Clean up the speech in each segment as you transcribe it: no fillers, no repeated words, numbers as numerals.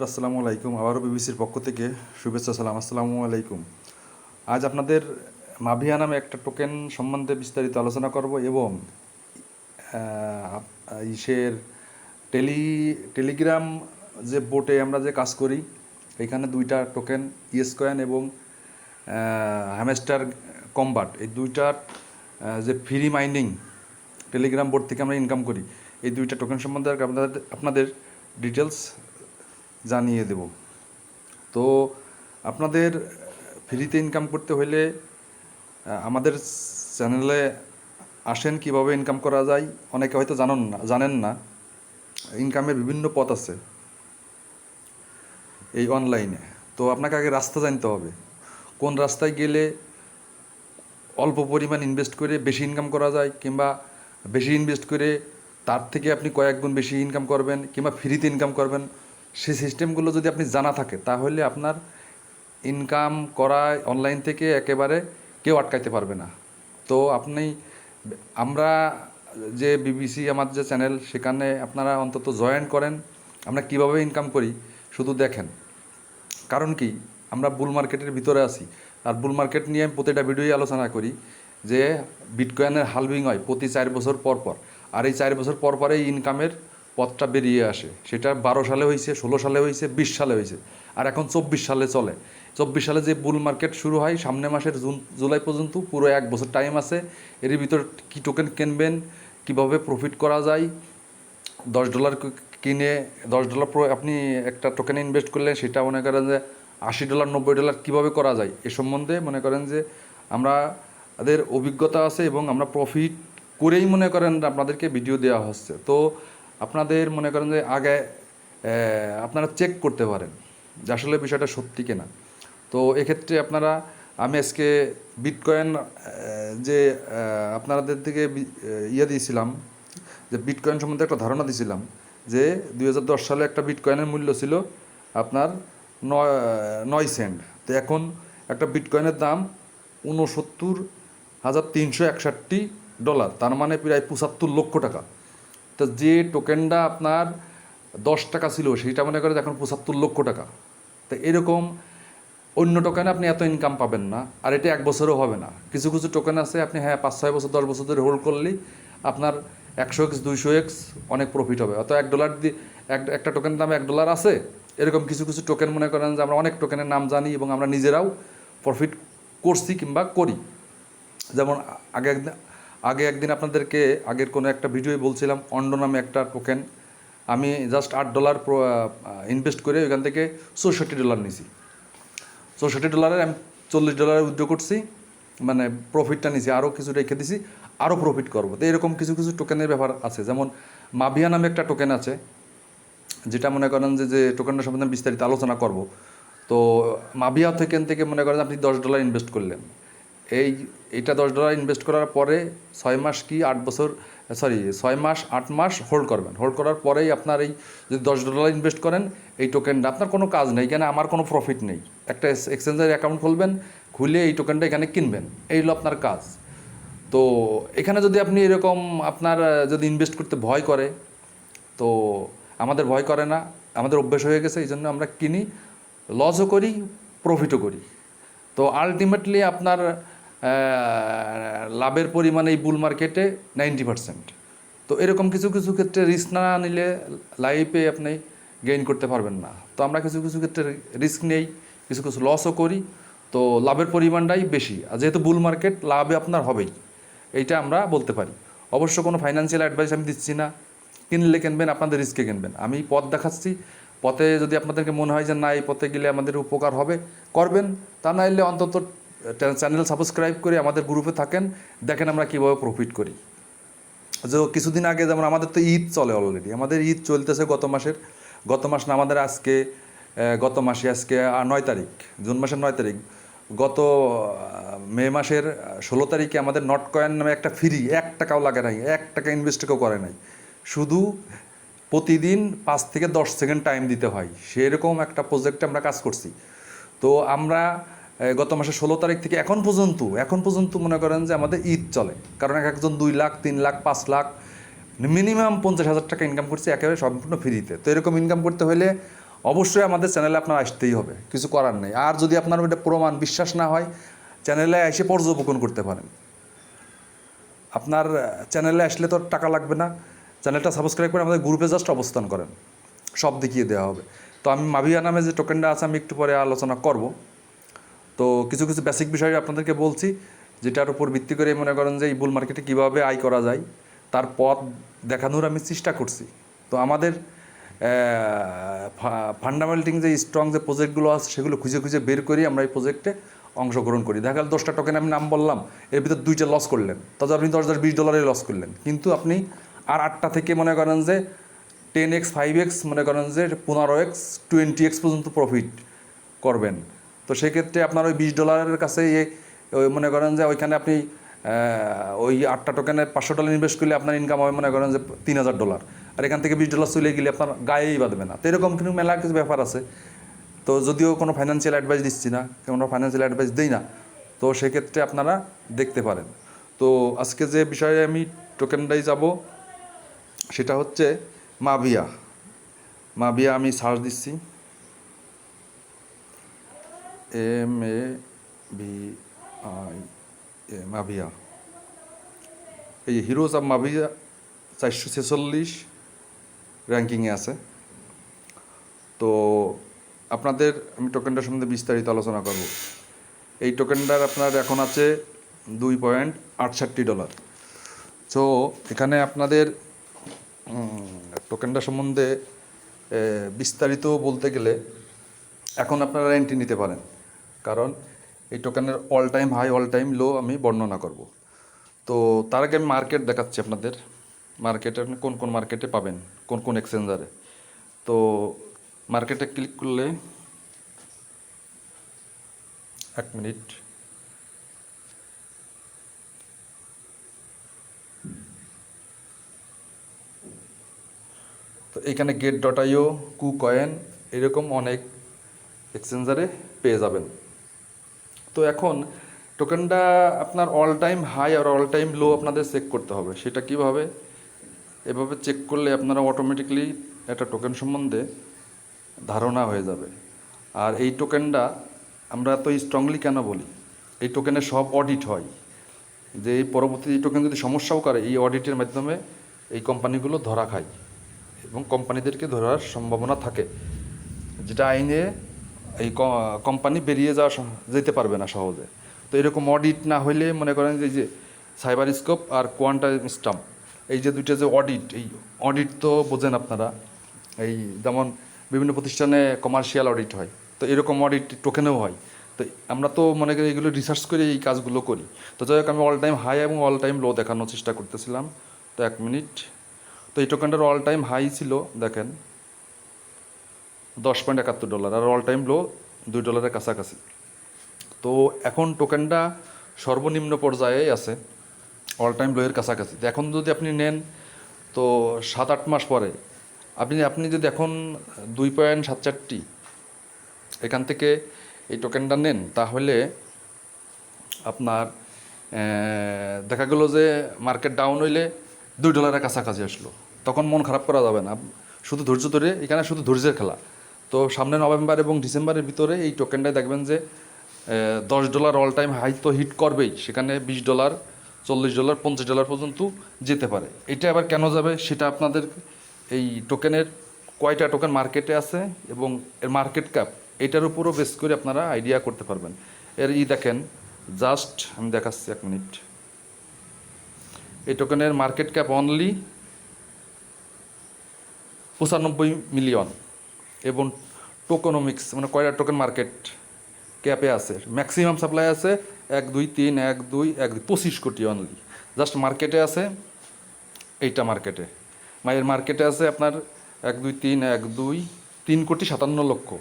আসসালামু আলাইকুম। আবারও বিবিসির পক্ষ থেকে শুভেচ্ছা সালাম। আসসালামু আলাইকুম। আজ আপনাদের মাভিয়া নামে একটা টোকেন সম্বন্ধে বিস্তারিত আলোচনা করব এবং ইসের টেলিগ্রাম যে বোটে আমরা যে কাজ করি এখানে দুইটা টোকেন ইয়েস কয়েন এবং হ্যামস্টার কম্বাট, এই দুইটার যে ফ্রি মাইনিং টেলিগ্রাম বোর্ড থেকে আমরা ইনকাম করি, এই দুইটা টোকেন সম্বন্ধে আপনাদের ডিটেলস জানিয়ে দেব। তো আপনাদের ফ্রিতে ইনকাম করতে হলে আমাদের চ্যানেলে আসেন। কিভাবে ইনকাম করা যায় অনেকে হয়তো জানেন না। ইনকামের বিভিন্ন পথ আছে এই অনলাইনে। তো আপনাকে আগে রাস্তা জানতে হবে, কোন রাস্তায় গেলে অল্প পরিমাণ ইনভেস্ট করে বেশি ইনকাম করা যায়, কিংবা বেশি ইনভেস্ট করে তার থেকে আপনি কয়েক গুণ বেশি ইনকাম করবেন, কিংবা ফ্রিতে ইনকাম করবেন। সেই সিস্টেমগুলো যদি আপনি জানা থাকে তাহলে আপনার ইনকাম করা অনলাইন থেকে একেবারে কেউ আটকাইতে পারবে না। তো আমরা যে বিবিসি আমাদের যে চ্যানেল, সেখানে আপনারা অন্তত জয়েন করেন। আমরা কিভাবে ইনকাম করি শুধু দেখেন। কারণ কি, আমরা বুল মার্কেটের ভিতরে আছি, আর বুল মার্কেট নিয়ে আমি প্রতিটা ভিডিওই আলোচনা করি যে বিটকয়েনের হালভিং হয় প্রতি 4 বছর পর পর। আর এই 4 বছর পর পরেই ইনকামের পথটা বেরিয়ে আসে। সেটা 12 সালে হয়েছে, 16 সালে হয়েছে, 20 সালে হয়েছে, আর এখন 24 সালে চলে। 24 সালে যে বুল মার্কেট শুরু হয় সামনে মাসের জুলাই পর্যন্ত, পুরো 1 বছর টাইম আছে। এর ভিতর কী টোকেন কিনবেন, কীভাবে প্রফিট করা যায়, $10 কিনে $10 আপনি একটা টোকেনে ইনভেস্ট করলে সেটা মনে করেন যে $80 $90 কীভাবে করা যায়, এ সম্বন্ধে মনে করেন যে আমাদের অভিজ্ঞতা আছে এবং আমরা প্রফিট করেই মনে করেন আপনাদেরকে ভিডিও দেওয়া হচ্ছে। তো আপনাদের মনে করেন যে আগে আপনারা চেক করতে পারেন যে আসলে বিষয়টা সত্যি কিনা। তো এক্ষেত্রে আমি আজকে বিটকয়েন যে আপনাদের থেকে দিয়েছিলাম, যে বিটকয়েন সম্বন্ধে একটা ধারণা দিয়েছিলাম যে 2010 সালে একটা বিটকয়েনের মূল্য ছিল আপনার 9 সেন্ট। তো এখন একটা বিটকয়েনের দাম $69,361, তার মানে প্রায় 75 লক্ষ টাকা। তো যে টোকেনটা আপনার 10 টাকা ছিল সেইটা মনে করেন এখন 75 লক্ষ টাকা। তো এরকম অন্য টোকেনে আপনি এত ইনকাম পাবেন না, আর এটা 1 বছরও হবে না। কিছু কিছু টোকেন আছে আপনি 5-6 বছর 10 বছর ধরে হোল্ড করলেই আপনার 100x 200x অনেক প্রফিট হবে। অত $1 দিয়ে একটা টোকেনের দাম $1 আছে। এরকম কিছু কিছু টোকেন মনে করেন যে আমরা অনেক টোকেনের নাম জানি এবং আমরা নিজেরাও প্রফিট করছি কিংবা করি। যেমন আগে একদিন আপনাদেরকে আগের কোনো একটা ভিডিওয়ে বলছিলাম, অন্ড নামে একটা টোকেন আমি জাস্ট $8 ইনভেস্ট করে ওইখান থেকে $64 নিয়েছি। $64 আমি $40 উইথড্র করছি, মানে প্রফিটটা নিয়েছি, আরও কিছু রেখে দিছি, আরও প্রফিট করবো। তো এরকম কিছু কিছু টোকেনের ব্যাপার আছে। যেমন মাভিয়া নামে একটা টোকেন আছে, যেটা মনে করেন যে টোকেনটা সম্বন্ধে বিস্তারিত আলোচনা করব। তো মাভিয়া থেকে মনে করেন আপনি $10 ইনভেস্ট করলেন। এইটা $10 ইনভেস্ট করার পরে 6 মাস কি 8 বছর 6 মাস 8 মাস হোল্ড করবেন। হোল্ড করার পরেই আপনার এই যদি $10 ইনভেস্ট করেন, এই টোকেনটা আপনার কোনো কাজ নেই, এখানে আমার কোনো প্রফিট নেই। একটা এক্সচেঞ্জের অ্যাকাউন্ট খুলবেন, খুলে এই টোকেনটা এখানে কিনবেন, এই হলো আপনার কাজ। তো এখানে যদি আপনি এরকম আপনার যদি ইনভেস্ট করতে ভয় করে, তো আমাদের ভয় করে না, আমাদের অভ্যেস হয়ে গেছে, এই জন্য আমরা কিনি, লসও করি, প্রফিটও করি। তো আলটিমেটলি আপনার লাভের পরিমাণ এই বুল মার্কেটে 90%। তো এরকম কিছু কিছু ক্ষেত্রে রিস্ক না নিলে লাইফে আপনি গেইন করতে পারবেন না। তো আমরা কিছু কিছু ক্ষেত্রে রিস্ক নেই, কিছু কিছু লসও করি, তো লাভের পরিমাণটাই বেশি। আর যেহেতু বুল মার্কেট, লাভে আপনার হবেই, এইটা আমরা বলতে পারি। অবশ্য কোনো ফাইন্যান্সিয়াল অ্যাডভাইস আমি দিচ্ছি না, কিনলে কিনবেন, আপনাদের রিস্কে কিনবেন। আমি পথ দেখাচ্ছি, পথে যদি আপনাদেরকে মনে হয় যে না এই পথে গেলে আমাদের উপকার হবে, করবেন। তা না এলে অন্তত চ্যানেল সাবস্ক্রাইব করে আমাদের গ্রুপে থাকেন, দেখেন আমরা কীভাবে প্রফিট করি। যে কিছুদিন আগে যেমন আমাদের তো ঈদ চলে অলরেডি, আমাদের ঈদ চলতেছে গত মাস না, আমাদের গত মাসে আজকে 9 তারিখ, জুন মাসের 9 তারিখ। গত মে মাসের 16 তারিখে আমাদের নট কয়েন নামে একটা ফ্রি, 1 টাকাও লাগে নাই, 1 টাকা ইনভেস্ট কেউ করে নাই, শুধু প্রতিদিন 5 থেকে 10 সেকেন্ড টাইম দিতে হয়, সেরকম একটা প্রজেক্টে আমরা কাজ করছি। তো আমরা গত মাসের 16 তারিখ থেকে এখন পর্যন্ত মনে করেন যে আমাদের ঈদ চলে, কারণ একজন 2 লাখ 3 লাখ 5 লাখ মিনিমাম 50,000 টাকা ইনকাম করছে একেবারে সম্পূর্ণ ফ্রিতে। তো এরকম ইনকাম করতে হলে অবশ্যই আমাদের চ্যানেলে আপনার আসতেই হবে, কিছু করার নেই। আর যদি আপনার ওইটা প্রমাণ বিশ্বাস না হয়, চ্যানেলে এসে পর্যবেক্ষণ করতে পারেন। আপনার চ্যানেলে আসলে তো টাকা লাগবে না, চ্যানেলটা সাবস্ক্রাইব করে আমাদের গ্রুপে জাস্ট অবস্থান করেন, সব দেখিয়ে দেওয়া হবে। তো আমি মাভিয়া নামে যে টোকেনটা আছে আমি একটু পরে আলোচনা করব। তো কিছু কিছু বেসিক বিষয় আপনাদেরকে বলছি, যেটার উপর ভিত্তি করে মনে করেন যে এই বুল মার্কেটে কীভাবে আয় করা যায় তার পথ দেখানোর আমি চেষ্টা করছি। তো আমাদের ফান্ডামেন্টাল যে স্ট্রং যে প্রজেক্টগুলো আছে সেগুলো খুঁজে খুঁজে বের করি আমরা এই প্রজেক্টে অংশগ্রহণ করি। দেখা গেল 10টা টোকেন আমি নাম বললাম, এর ভিতর 2টা লস করলেন, তাহলে আপনি 10-20 ডলারে লস করলেন, কিন্তু আপনি আর 8টা থেকে মনে করেন যে 10x 5x মনে করেন যে 15x 20x পর্যন্ত প্রফিট করবেন। তো সেক্ষেত্রে আপনার ওই $20 কাছে ওই মনে করেন যে ওইখানে আপনি ওই 8টা টোকেনে $500 ইনভেস্ট করলে আপনার ইনকাম হবে মনে করেন যে $3000, আর এখান থেকে $20 চলে গেলে আপনার গায়েই বাঁধবে না। তো এরকম কিন্তু মেলা কিছু ব্যাপার আছে। তো যদিও কোনো ফাইন্যান্সিয়াল অ্যাডভাইস দিচ্ছি না, কোনো ফাইন্যান্সিয়াল অ্যাডভাইস দিই না, তো সেক্ষেত্রে আপনারা দেখতে পারেন। তো আজকে যে বিষয়ে আমি টোকেনটাই যাব সেটা হচ্ছে মাভিয়া। মাভিয়া আমি সার্চ দিচ্ছি, MAVIA, মাভিয়া। এই হিরোজ অফ মাভিয়া 446 র্যাঙ্কিংয়ে আছে। তো আপনাদের আমি টোকেনটার সম্বন্ধে বিস্তারিত আলোচনা করব। এই টোকেনটার আপনার এখন আছে $2.68। তো এখানে আপনাদের টোকেনটা সম্বন্ধে বিস্তারিত বলতে গেলে এখন আপনারা এন্ট্রি নিতে পারেন, কারণ এই টোকেনের all time high all time low আমি বর্ণনা করব। তো তার আগে আমি মার্কেট দেখাচ্ছি আপনাদের। মার্কেটে আপনি কোন কোন মার্কেটে পাবেন, কোন কোন এক্সচেঞ্জারে। তো মার্কেটে ক্লিক করলে 1 মিনিট, তো এখানে get.io, KuCoin এরকম অনেক এক্সচেঞ্জারে পেয়ে যাবেন। তো এখন টোকেনটা আপনার অল টাইম হাই আর অল টাইম লো আপনাদের চেক করতে হবে। সেটা কীভাবে? এভাবে চেক করলে আপনারা অটোমেটিকলি একটা টোকেন সম্বন্ধে ধারণা হয়ে যাবে। আর এই টোকেনটা আমরা তো স্ট্রংলি কেন বলি, এই টোকেনে সব অডিট হয়, যে এই পরবর্তী টোকেন যদি সমস্যাও করে এই অডিটের মাধ্যমে এই কোম্পানিগুলো ধরা খায় এবং কোম্পানিদেরকে ধরার সম্ভাবনা থাকে, যেটা আইনে এই কোম্পানি বেরিয়ে যাওয়া যেতে পারবে না সহজে। তো এরকম অডিট না হইলে মনে করেন যে সাইবার স্কোপ আর কোয়ান্টাম স্টাম্প, এই যে দুইটা যে অডিট, এই অডিট তো বোঝেন আপনারা, এই যেমন বিভিন্ন প্রতিষ্ঠানে কমার্শিয়াল অডিট হয়, তো এরকম অডিট টোকেনেও হয়। তো আমরা তো মনে করি এগুলো রিসার্চ করে এই কাজগুলো করি। তো যাই হোক আমি অল টাইম হাই এবং অল টাইম লো দেখানোর চেষ্টা করতেছিলাম। তো 1 মিনিট। তো এই টোকেনটার অল টাইম হাই ছিল দেখেন $10.71 আর অল টাইম লো $2 কাছাকাছি। তো এখন টোকেনটা সর্বনিম্ন পর্যায়ে আছে, অল টাইম লো এর কাছাকাছি। তো এখন যদি আপনি নেন তো 7-8 মাস পরে আপনি যদি এখন 2.67 এখান থেকে এই টোকেনটা নেন, তাহলে আপনার দেখা গেলো যে মার্কেট ডাউন হইলে $2 কাছাকাছি আসলো, তখন মন খারাপ করা যাবে না, শুধু ধৈর্য ধরে, এখানে শুধু ধৈর্যের খেলা। তো সামনে নভেম্বর এবং ডিসেম্বরের ভিতরে এই টোকেনটায় দেখবেন যে $10 অল টাইম হাই তো হিট করবেই, সেখানে $20, $40, $50 পর্যন্ত যেতে পারে। এটা আবার কেন যাবে সেটা আপনাদের এই টোকেনের কয়টা টোকেন মার্কেটে আছে এবং এর মার্কেট ক্যাপ এটার উপরও বেস করে আপনারা আইডিয়া করতে পারবেন। এর দেখেন জাস্ট আমি দেখাচ্ছি 1 মিনিট। এই টোকেনের মার্কেট ক্যাপ অনলি 95 মিলিয়ন এবং টোকোনমিক্স মানে কয়টা টোকেন মার্কেট ক্যাপে আছে, ম্যাক্সিমাম সাপ্লাই আছে 1 2 3 1 2 1 25 কোটি অনলি জাস্ট মার্কেটে আছে। এইটা মার্কেটে মায়ের মার্কেটে আছে আপনার 1 2 3 1 2 3,57,00,000।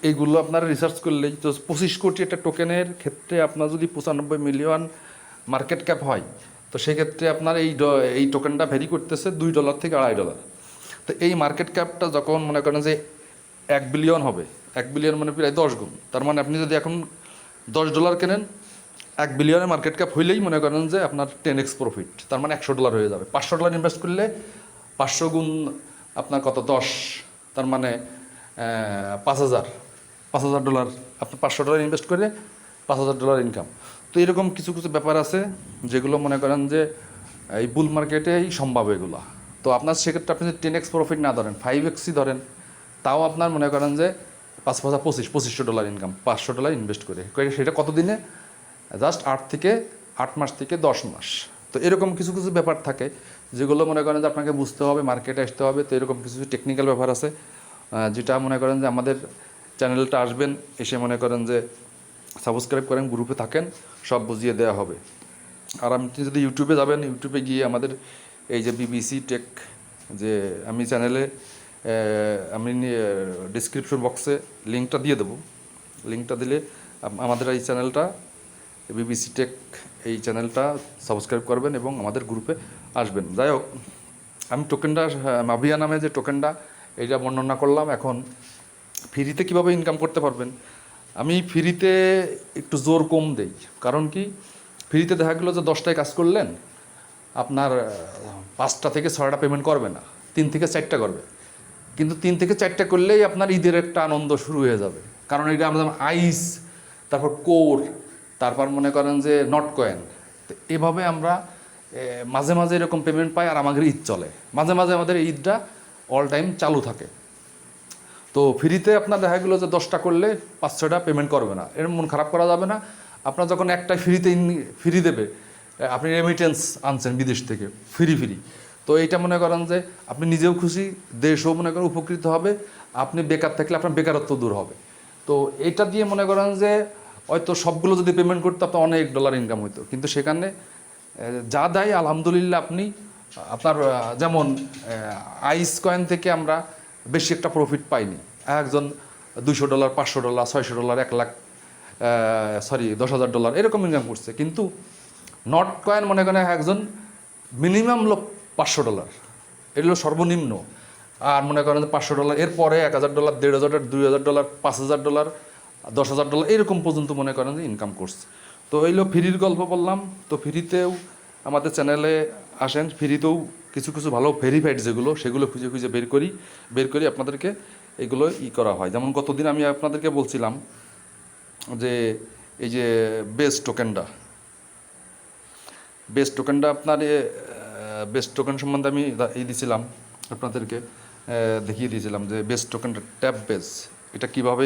এইগুলো আপনারা রিসার্চ করলেই তো 25 কোটি একটা টোকেনের ক্ষেত্রে আপনার যদি 95 মিলিয়ন মার্কেট ক্যাপ হয়, তো সেক্ষেত্রে আপনার এই টোকেনটা ভ্যারি করতেছে $2 থেকে $2.5। তো এই মার্কেট ক্যাপটা যখন মনে করেন যে 1 বিলিয়ন হবে, 1 বিলিয়ন মানে প্রায় 10 গুণ, তার মানে আপনি যদি এখন $10 কেনেন, 1 বিলিয়নের মার্কেট ক্যাপ হইলেই মনে করেন যে আপনার 10x প্রফিট, তার মানে $100 হয়ে যাবে। $500 ইনভেস্ট করলে 500 গুণ আপনার কত 10, তার মানে $5,000 আপনি $500 ইনভেস্ট করে $5,000 ইনকাম। তো এরকম কিছু কিছু ব্যাপার আছে যেগুলো মনে করেন যে এই বুল মার্কেটেই সম্ভব এগুলো। তো আপনার সেক্ষেত্রে আপনি যদি 10x প্রফিট না ধরেন, 5xই ধরেন, তাও আপনার মনে করেন যে 2500 $2500 ইনকাম, $500 ইনভেস্ট করে সেটা কত দিনে? জাস্ট 8 মাস থেকে 10 মাস। তো এরকম কিছু কিছু ব্যাপার থাকে যেগুলো মনে করেন যে আপনাকে বুঝতে হবে, মার্কেটে আসতে হবে। তো এরকম কিছু কিছু টেকনিক্যাল ব্যাপার আছে যেটা মনে করেন যে আমাদের চ্যানেলটা আসবেন, এসে মনে করেন যে সাবস্ক্রাইব করেন, গ্রুপে থাকেন, সব বুঝিয়ে দেওয়া হবে। আর আপনি যদি ইউটিউবে যাবেন, ইউটিউবে গিয়ে আমাদের এই যে বিবিসি টেক, যে আমি চ্যানেলে আমি ডিসক্রিপশন বক্সে লিঙ্কটা দিয়ে দেবো। লিঙ্কটা দিলে আমাদের এই চ্যানেলটা, বিবিসি টেক, এই চ্যানেলটা সাবস্ক্রাইব করবেন এবং আমাদের গ্রুপে আসবেন। যাই হোক, আমি টোকেনটা, মাভিয়া নামে যে টোকেনটা, এইটা বর্ণনা করলাম। এখন ফ্রিতে কীভাবে ইনকাম করতে পারবেন, আমি ফ্রিতে একটু জোর কম দেই। কারণ কি, ফ্রিতে দেখা গেলো যে 10টায় কাজ করলেন, আপনার 5টা থেকে 6টা পেমেন্ট করবে না, 3 থেকে 4টা করবে। কিন্তু 3 থেকে 4টা করলেই আপনার ঈদের একটা আনন্দ শুরু হয়ে যাবে। কারণ এটা আমরা যেমন আইস, তারপর কোর, তারপর মনে করেন যে নট কয়েন, তো এভাবে আমরা মাঝে মাঝে এরকম পেমেন্ট পাই। আর আমাদের ঈদ চলে, মাঝে মাঝে আমাদের ঈদটা অল টাইম চালু থাকে। তো ফ্রিতে আপনার দেখা গেলো যে 10টা করলে 5-6টা পেমেন্ট করবে না, এর মন খারাপ করা যাবে না। আপনার যখন একটাই ফ্রি দেবে, আপনি রেমিটেন্স আনছেন বিদেশ থেকে ফ্রি, তো এইটা মনে করেন যে আপনি নিজেও খুশি, দেশও মনে করেন উপকৃত হবে, আপনি বেকার থাকলে আপনার বেকারত্ব দূর হবে। তো এটা দিয়ে মনে করেন যে হয়তো সবগুলো যদি পেমেন্ট করতে আপনার অনেক ডলার ইনকাম হইতো, কিন্তু সেখানে যা দেয় আলহামদুলিল্লাহ আপনি আপনার যেমন আইস কয়েন থেকে আমরা বেশি একটা প্রফিট পাইনি। একজন $200, $500, $600, 1 লাখ, 10,000 এরকম ইনকাম করছে। কিন্তু নট কয়েন মনে করেন একজন মিনিমাম লোক $500, এগুলো সর্বনিম্ন। আর মনে করেন $500, এরপরে $1,000, $1,500, $2,000, $5,000, $10,000 এরকম পর্যন্ত মনে করেন যে ইনকাম করছে। তো এইগুলো ফ্রির গল্প বললাম। তো ফ্রিতেও আমাদের চ্যানেলে আসেন, ফ্রিতেও কিছু কিছু ভালো ভেরিফাইড যেগুলো, সেগুলো খুঁজে খুঁজে বের করি আপনাদেরকে এগুলো করা হয়। যেমন গতদিন আমি আপনাদেরকে বলছিলাম যে এই যে বেস টোকেনটা আপনার বেস টোকেন সম্বন্ধে আমি দিয়েছিলাম আপনাদেরকে, দেখিয়ে দিয়েছিলাম যে বেস টোকেনটা ট্যাপ বেস, এটা কীভাবে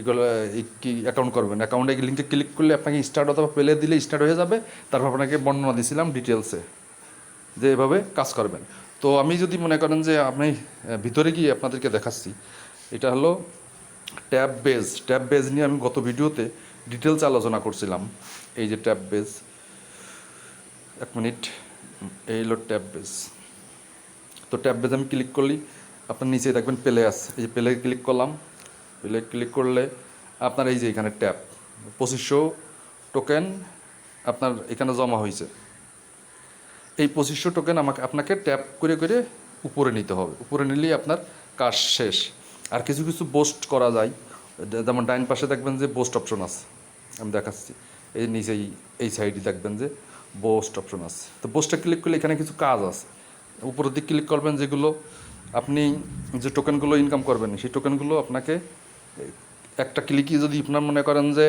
এগুলো কি অ্যাকাউন্ট করবেন। অ্যাকাউন্টে লিঙ্কে ক্লিক করলে আপনাকে স্টার্ট অথবা পেলে দিলে স্টার্ট হয়ে যাবে। তারপর আপনাকে বর্ণনা দিয়েছিলাম ডিটেলসে যে এভাবে কাজ করবেন। তো আমি যদি মনে করেন যে আপনি ভিতরে গিয়ে আপনাদেরকে দেখাচ্ছি, এটা হলো ট্যাব বেজ নিয়ে আমি গত ভিডিওতে ডিটেলস আলোচনা করছিলাম। এই যে ট্যাব বেজ, 1 মিনিট, এই হলো ট্যাব বেজ। তো ট্যাব বেজ আমি ক্লিক করলি আপনার নিচে দেখবেন প্লে আছে, এই যে প্লে ক্লিক করলাম। প্লে ক্লিক করলে আপনার এই যে এখানে ট্যাব 2500 টোকেন আপনার এখানে জমা হয়েছে। এই 2500 টোকেন আপনাকে ট্যাপ করে করে উপরে নিতে হবে। উপরে নিলেই আপনার কাজ শেষ। আর কিছু কিছু বোস্ট করা যায়, যেমন ডাইন পাশে দেখবেন যে বোস্ট অপশন আছে, আমি দেখাচ্ছি। এই নিচেই এই সাইডে দেখবেন যে বোস্ট অপশন আছে। তো বোস্টে ক্লিক করলে এখানে কিছু কাজ আছে, উপরের দিকে ক্লিক করবেন, যেগুলো আপনি যে টোকেনগুলো ইনকাম করবেন সেই টোকেনগুলো আপনাকে একটা ক্লিকই যদি আপনার মনে করেন যে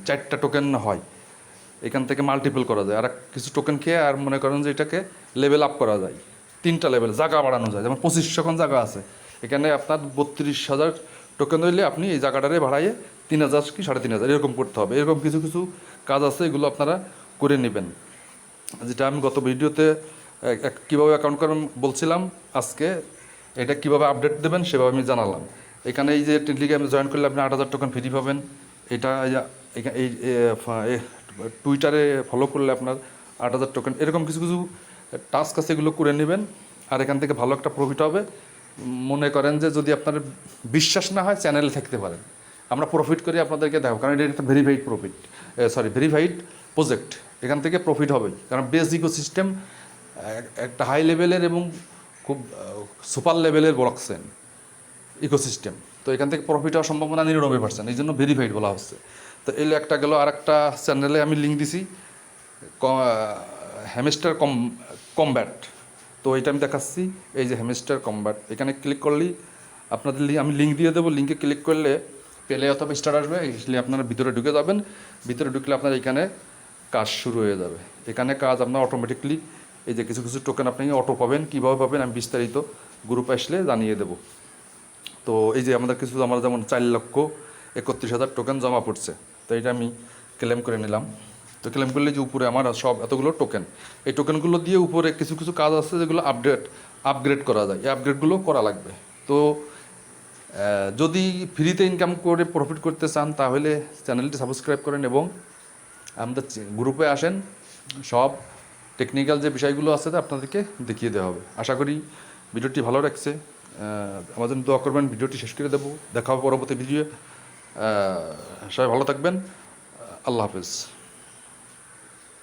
4টা টোকেন হয়, এখান থেকে মাল্টিপল করা যায়। আর কিছু টোকেন খেয়ে আর মনে করেন যে এটাকে লেভেল আপ করা যায়, 3টা লেভেল জায়গা বাড়ানো যায়। যেমন 2500 জায়গা আছে, এখানে আপনার 32,000 টোকেন হইলে আপনি এই জায়গাটারে বাড়াইয়ে 3,000 কি 3,500 এরকম করতে হবে। এরকম কিছু কিছু কাজ আছে, এগুলো আপনারা করে নেবেন। যেটা আমি গত ভিডিওতে কীভাবে অ্যাকাউন্ট করেন বলছিলাম, আজকে এটা কীভাবে আপডেট দেবেন সেভাবে আমি জানালাম। এখানে এই যে টেলিগ্রামে জয়েন করলে আপনি 8,000 টোকেন ফ্রি পাবেন। এটা এই টুইটারে ফলো করলে আপনার 8,000 টোকেন, এরকম কিছু কিছু টাস্ক আছে, এগুলো করে নেবেন। আর এখান থেকে ভালো একটা প্রফিট হবে। মনে করেন যে যদি আপনার বিশ্বাস না হয় চ্যানেলে থাকতে পারেন, আমরা প্রফিট করি আপনাদেরকে দেখো, কারণ এটা একটা ভেরিফাইড প্রজেক্ট, এখান থেকে প্রফিট হবে। কারণ বেস ইকোসিস্টেম একটা হাই লেভেলের এবং খুব সুপার লেভেলের ব্লকচেন ইকোসিস্টেম। তো এখান থেকে প্রফিট হওয়ার সম্ভাবনা 99%, এই জন্য ভেরিফাইড বলা হচ্ছে। তো এলে একটা গেল, আর একটা চ্যানেলে আমি লিঙ্ক দিছি হ্যামস্টার কমব্যাট। তো এইটা আমি দেখাচ্ছি, এই যে হ্যামস্টার কমব্যাট, এখানে ক্লিক করলেই আপনাদের আমি লিঙ্ক দিয়ে দেবো, লিঙ্কে ক্লিক করলে পেলে অথবা স্টার্ট আসবে, আসলে আপনারা ভিতরে ঢুকে যাবেন। ভিতরে ঢুকলে আপনার এখানে কাজ শুরু হয়ে যাবে। এখানে কাজ আপনার অটোমেটিকলি এই যে কিছু কিছু টোকেন আপনি অটো পাবেন, কীভাবে পাবেন আমি বিস্তারিত গ্রুপে আসলে জানিয়ে দেবো। তো এই যে আমাদের কিছু, আমার যেমন 4,31,000 টোকেন জমা পড়ছে, তো এটা আমি ক্লেম করে নিলাম। তো ক্লেম করলে যে উপরে আমার সব এতগুলো টোকেন, এই টোকেনগুলো দিয়ে উপরে কিছু কিছু কাজ আছে যেগুলো আপগ্রেড করা যায়, এই আপগ্রেডগুলো করা লাগবে। তো যদি ফ্রিতে ইনকাম করে প্রফিট করতে চান তাহলে চ্যানেলটি সাবস্ক্রাইব করেন এবং আমাদের গ্রুপে আসেন। সব টেকনিক্যাল যে বিষয়গুলো আছে আপনাদেরকে দেখিয়ে দেওয়া হবে। আশা করি ভিডিওটি ভালো লাগছে। আমার জন্য দোয়া করবেন। ভিডিওটি শেষ করে দেবো, দেখা হবে পরবর্তী ভিডিও। সবাই ভালো থাকবেন। আল্লাহ হাফেজ।